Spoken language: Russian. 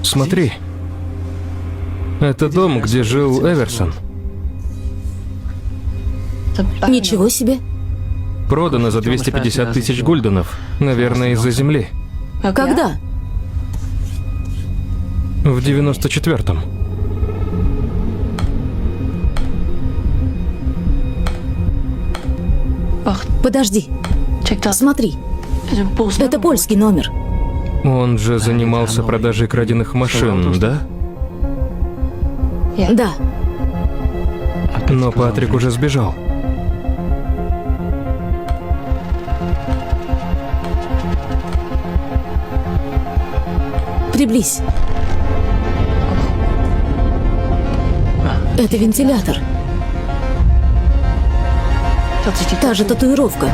Смотри. Это дом, где жил Эверсон. Ничего себе. Продано за 250 тысяч гульденов. Наверное, из-за земли. Когда? В 94-м. Подожди. Смотри. Это польский номер. Он же занимался продажей краденных машин, да? Да. Но Патрик уже сбежал. Приблизь. Это вентилятор. Та же татуировка.